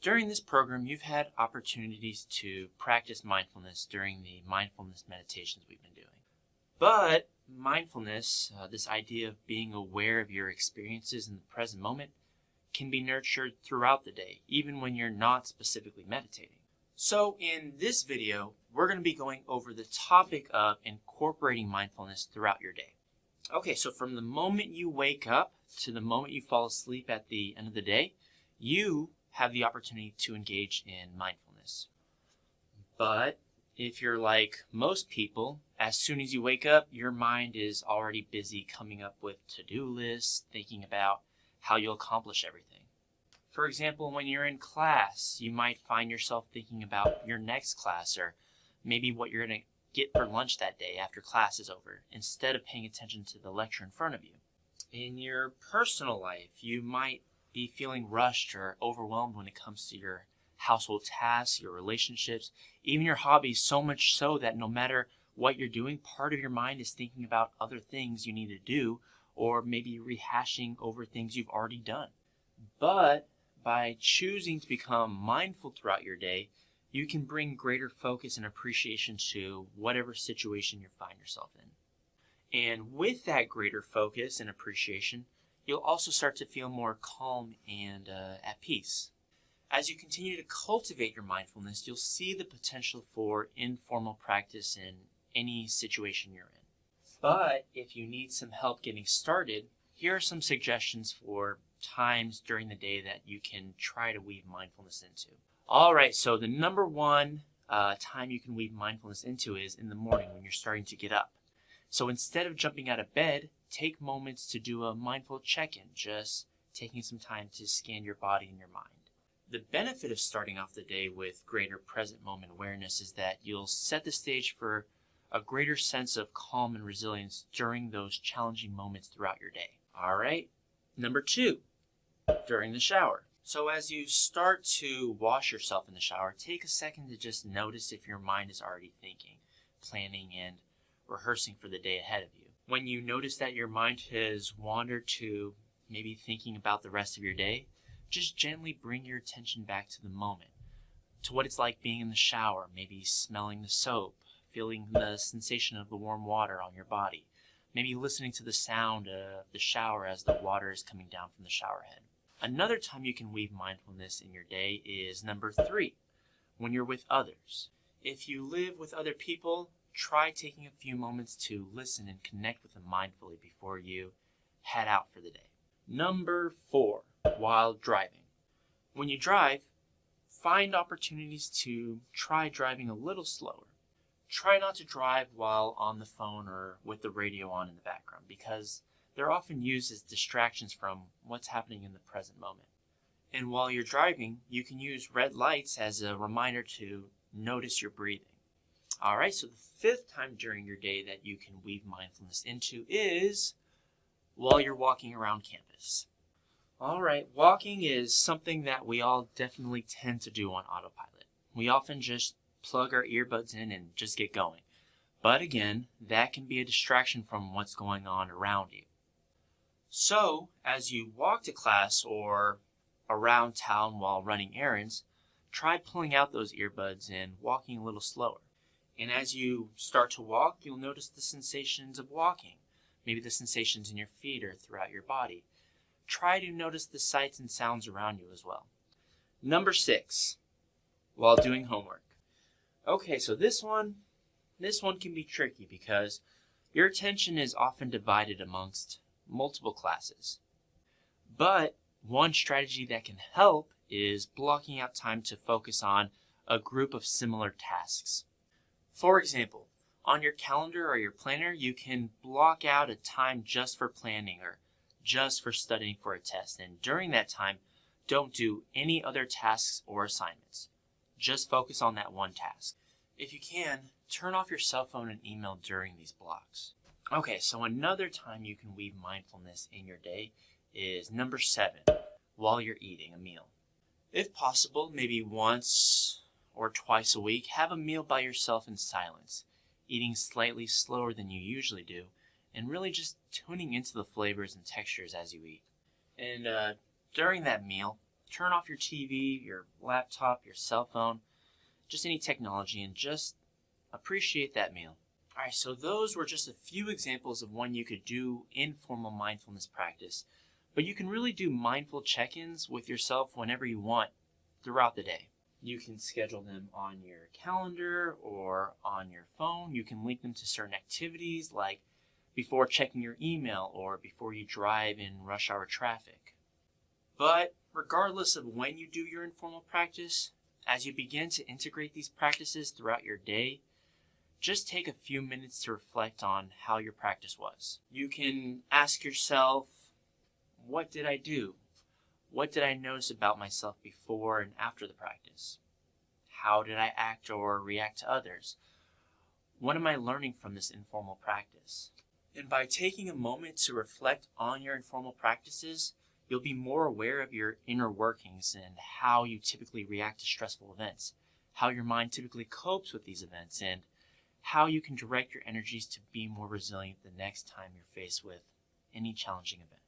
During this program, you've had opportunities to practice mindfulness during the mindfulness meditations we've been doing. But mindfulness, this idea of being aware of your experiences in the present moment, can be nurtured throughout the day, even when you're not specifically meditating. So in this video, we're going to be going over the topic of incorporating mindfulness throughout your day. Okay, so from the moment you wake up to the moment you fall asleep at the end of the day, you have the opportunity to engage in mindfulness. But if you're like most people, as soon as you wake up, your mind is already busy coming up with to-do lists, thinking about how you'll accomplish everything. For example, when you're in class, you might find yourself thinking about your next class or maybe what you're going to get for lunch that day after class is over, instead of paying attention to the lecture in front of you. In your personal life, you might be feeling rushed or overwhelmed when it comes to your household tasks, your relationships, even your hobbies, so much so that no matter what you're doing, part of your mind is thinking about other things you need to do, or maybe rehashing over things you've already done. But by choosing to become mindful throughout your day, you can bring greater focus and appreciation to whatever situation you find yourself in. And with that greater focus and appreciation, you'll also start to feel more calm and at peace. As you continue to cultivate your mindfulness, you'll see the potential for informal practice in any situation you're in. But if you need some help getting started, here are some suggestions for times during the day that you can try to weave mindfulness into. All right, so the number one time you can weave mindfulness into is in the morning when you're starting to get up. So instead of jumping out of bed, take moments to do a mindful check-in, just taking some time to scan your body and your mind. The benefit of starting off the day with greater present moment awareness is that you'll set the stage for a greater sense of calm and resilience during those challenging moments throughout your day. All right, number two, during the shower. So as you start to wash yourself in the shower, take a second to just notice if your mind is already thinking, planning, and rehearsing for the day ahead of you. When you notice that your mind has wandered to maybe thinking about the rest of your day, just gently bring your attention back to the moment, to what it's like being in the shower, maybe smelling the soap, feeling the sensation of the warm water on your body, maybe listening to the sound of the shower as the water is coming down from the shower head. Another time you can weave mindfulness in your day is number three, when you're with others. If you live with other people, try taking a few moments to listen and connect with them mindfully before you head out for the day. Number four, while driving. When you drive, find opportunities to try driving a little slower. Try not to drive while on the phone or with the radio on in the background, because they're often used as distractions from what's happening in the present moment. And while you're driving, you can use red lights as a reminder to notice your breathing. All right, so the fifth time during your day that you can weave mindfulness into is while you're walking around campus. All right, walking is something that we all definitely tend to do on autopilot. We often just plug our earbuds in and just get going. But again, that can be a distraction from what's going on around you. So, as you walk to class or around town while running errands, try pulling out those earbuds and walking a little slower. And as you start to walk, you'll notice the sensations of walking, maybe the sensations in your feet or throughout your body. Try to notice the sights and sounds around you as well. Number six, while doing homework. Okay, so this one can be tricky because your attention is often divided amongst multiple classes. But one strategy that can help is blocking out time to focus on a group of similar tasks. For example, on your calendar or your planner, you can block out a time just for planning or just for studying for a test. And during that time, don't do any other tasks or assignments. Just focus on that one task. If you can, turn off your cell phone and email during these blocks. Okay, so another time you can weave mindfulness in your day is number 7, while you're eating a meal. If possible, maybe once or twice a week, have a meal by yourself in silence, eating slightly slower than you usually do, and really just tuning into the flavors and textures as you eat. And during that meal, turn off your TV, your laptop, your cell phone, just any technology, and just appreciate that meal. All right, so those were just a few examples of when you could do informal mindfulness practice, but you can really do mindful check-ins with yourself whenever you want throughout the day. You can schedule them on your calendar or on your phone. You can link them to certain activities like before checking your email or before you drive in rush hour traffic. But regardless of when you do your informal practice, as you begin to integrate these practices throughout your day, just take a few minutes to reflect on how your practice was. You can ask yourself, what did I do? What did I notice about myself before and after the practice? How did I act or react to others? What am I learning from this informal practice? And by taking a moment to reflect on your informal practices, you'll be more aware of your inner workings and how you typically react to stressful events, how your mind typically copes with these events, and how you can direct your energies to be more resilient the next time you're faced with any challenging event.